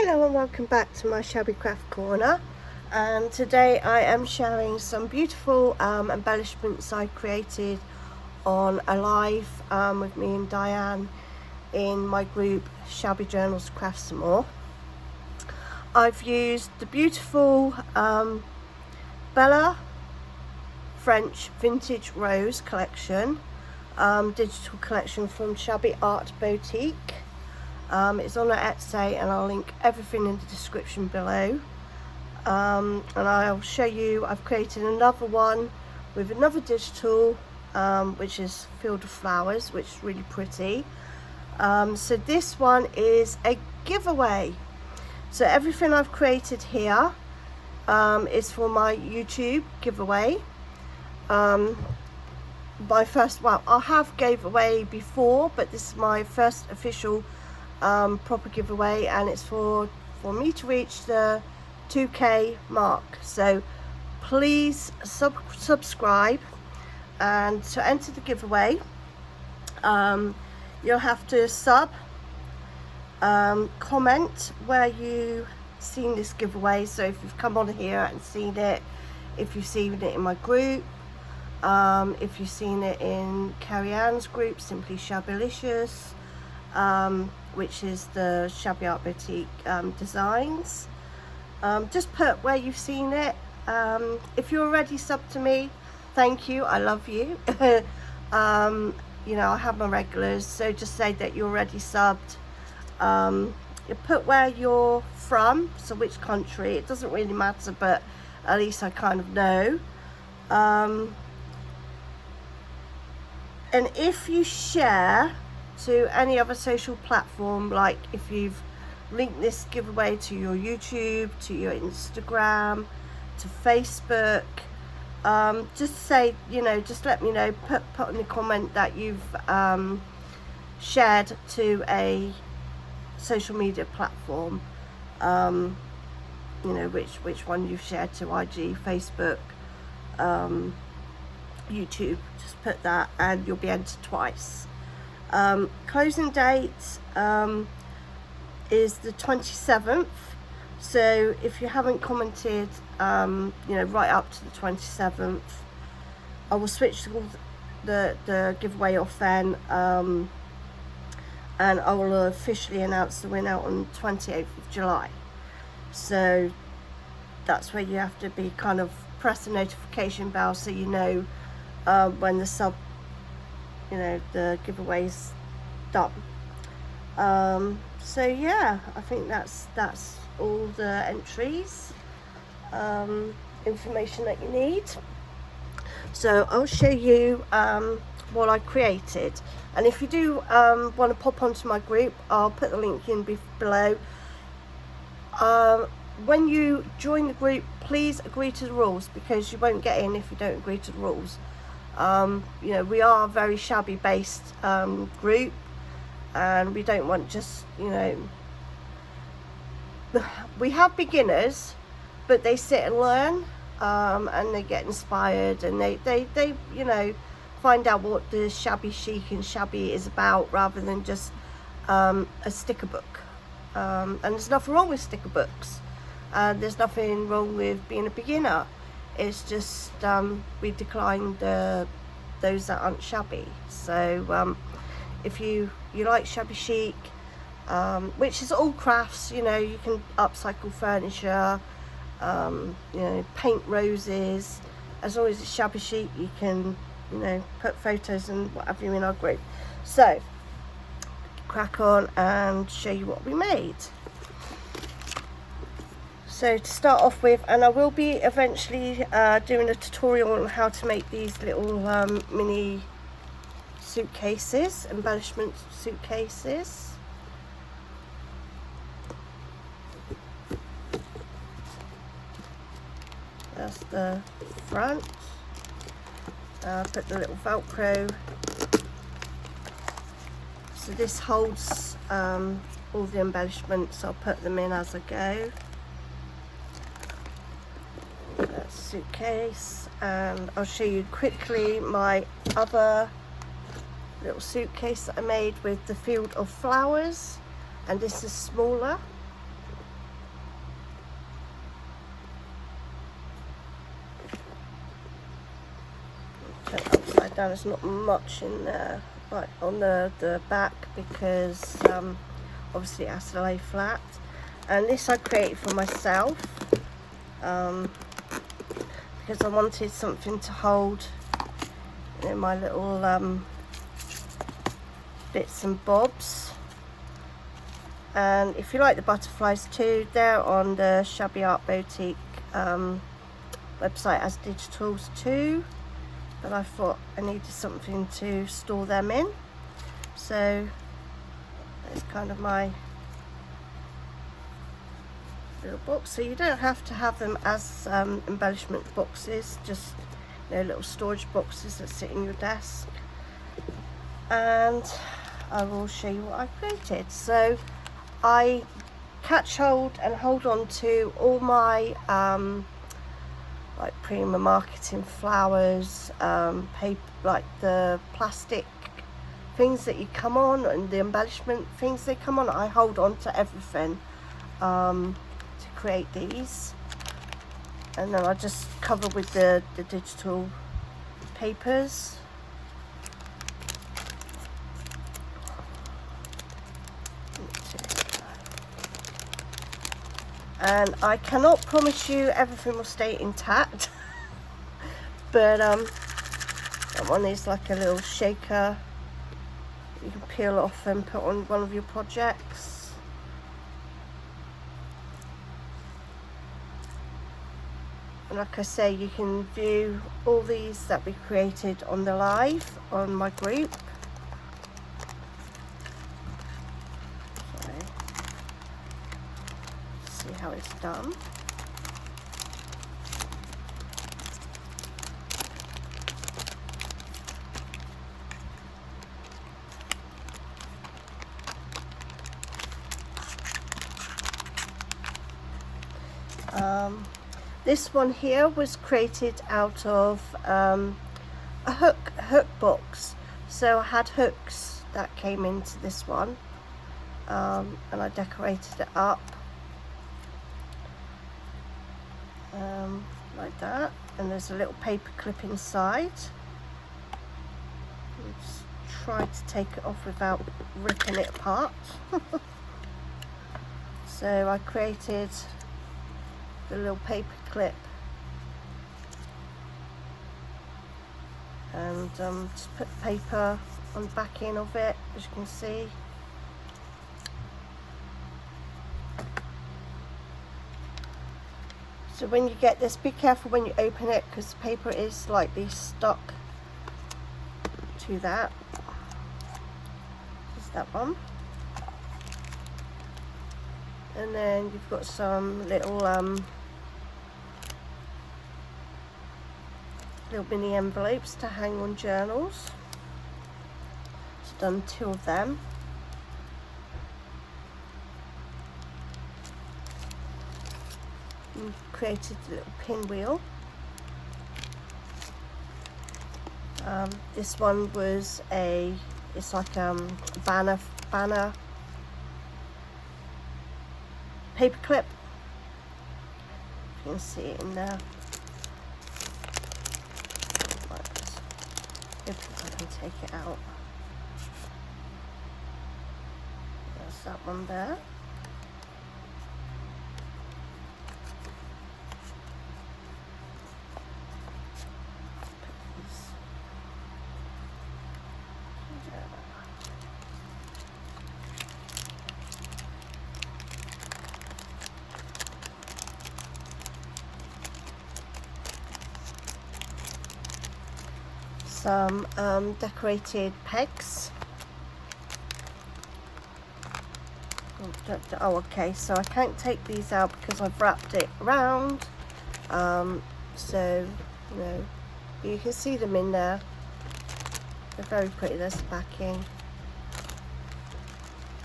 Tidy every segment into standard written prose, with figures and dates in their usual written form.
Hello and welcome back to my Shabby Craft Corner, and today I am sharing some beautiful embellishments I created on a live with me and Diane in my group Shabby Journals Craft Some More. I've used the beautiful Bella French Vintage Rose collection, digital collection from Shabby Art Boutique. It's on our Etsy and I'll link everything in the description below, and I'll show you I've created another one with another digital which is Field of Flowers, which is really pretty. So this one is a giveaway, so everything I've created here is for my YouTube giveaway. My first, well, I have gave away before, but this is my first official proper giveaway, and it's for me to reach the 2k mark. So please subscribe, and to enter the giveaway you'll have to comment where you seen this giveaway. So if you've come on here and seen it, if you've seen it in my group, if you've seen it in Kerryanne's group, Simply Shabbylicious, which is the Shabby Art Boutique designs. Just put where you've seen it. If you're already subbed to me, thank you, I love you. You know, I have my regulars, so just say that you're already subbed. You put where you're from, so which country, it doesn't really matter, but at least I kind of know. And if you share to any other social platform, like if you've linked this giveaway to your YouTube, to your Instagram, to Facebook, just say, you know, just let me know, put in the comment that you've shared to a social media platform, you know, which one you've shared to, IG, Facebook, YouTube. Just put that and you'll be entered twice. Closing date is the 27th, so if you haven't commented, you know, right up to the 27th, I will switch the giveaway off then, and I will officially announce the winner on 28th of July. So that's where you have to be kind of press the notification bell, so you know when the the giveaway's done. So yeah, I think that's all the entries, information that you need. So I'll show you what I created, and if you do want to pop onto my group, I'll put the link in below. When you join the group, please agree to the rules, because you won't get in if you don't agree to the rules. You know, we are a very shabby based group, and we don't want just, you know, we have beginners, but they sit and learn, and they get inspired, and they you know, find out what the shabby chic and shabby is about, rather than just a sticker book. And there's nothing wrong with sticker books, there's nothing wrong with being a beginner. It's just we decline those that aren't shabby. So if you like shabby chic, which is all crafts, you know, you can upcycle furniture, you know, paint roses, as long as it's shabby chic, you can, you know, put photos and what have you in our group. So crack on and show you what we made. So to start off with, and I will be eventually doing a tutorial on how to make these little mini suitcases, embellishment suitcases. That's the front. Put the little Velcro. So this holds all the embellishments. I'll put them in as I go. Suitcase, and I'll show you quickly my other little suitcase that I made with the Field of Flowers, and this is smaller. down. There's not much in there, like on the back, because obviously it has to lay flat. And this I created for myself because I wanted something to hold, you know, my little bits and bobs. And if you like the butterflies too, they're on the Shabby Art Boutique website as digitals too, but I thought I needed something to store them in, so it's kind of my little box. So you don't have to have them as embellishment boxes, just, you know, little storage boxes that sit in your desk. And I will show you what I created. So I catch hold and hold on to all my like Prima marketing flowers, paper, like the plastic things that you come on, and the embellishment things they come on. I hold on to everything to create these, and then I just cover with the digital papers. And I cannot promise you everything will stay intact, but that one is like a little shaker you can peel off and put on one of your projects. And like I say, you can view all these that we created on the live on my group. How it's done. This one here was created out of a hook box. So I had hooks that came into this one, and I decorated it up like that, and there's a little paper clip inside. Let's try to take it off without ripping it apart. So I created the little paper clip, and just put the paper on the back end of it, as you can see. So when you get this, be careful when you open it, because the paper is slightly stuck to that. Just that one. And then you've got some little little mini envelopes to hang on journals. Just done 2 of them. And created a little pinwheel. This one was it's like banner paper clip. You can see it in there. Right. If I can take it out. There's that one there. Some decorated pegs. Oh, okay, so I can't take these out because I've wrapped it around. So, you know, you can see them in there. They're very pretty. There's the backing.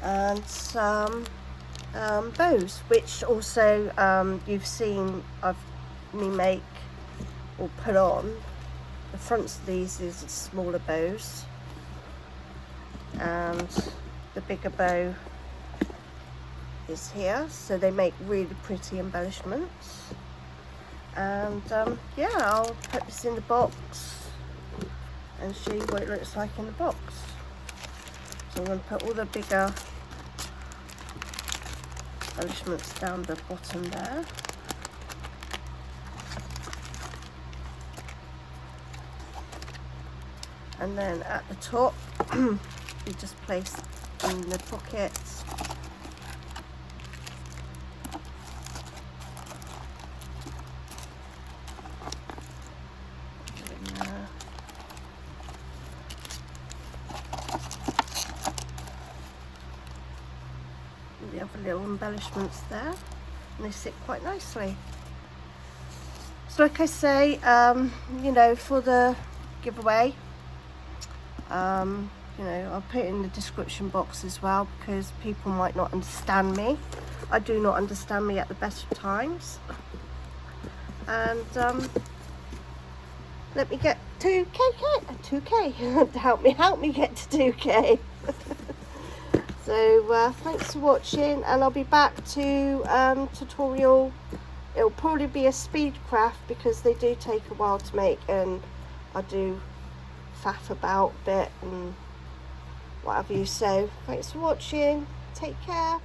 And some bows, which also you've seen me make or put on. The fronts of these is smaller bows, and the bigger bow is here, so they make really pretty embellishments. And yeah, I'll put this in the box and show you what it looks like in the box. So I'm going to put all the bigger embellishments down the bottom there. And then at the top, you just place in the pockets. The other little embellishments there, and they sit quite nicely. So like I say, you know, for the giveaway, you know, I'll put it in the description box as well, because people might not understand me. I do not understand me at the best of times. And let me get to 2K. help me get to 2K. So thanks for watching, and I'll be back to tutorial. It'll probably be a speed craft because they do take a while to make, and I do faff about a bit and what have you. So thanks for watching, take care.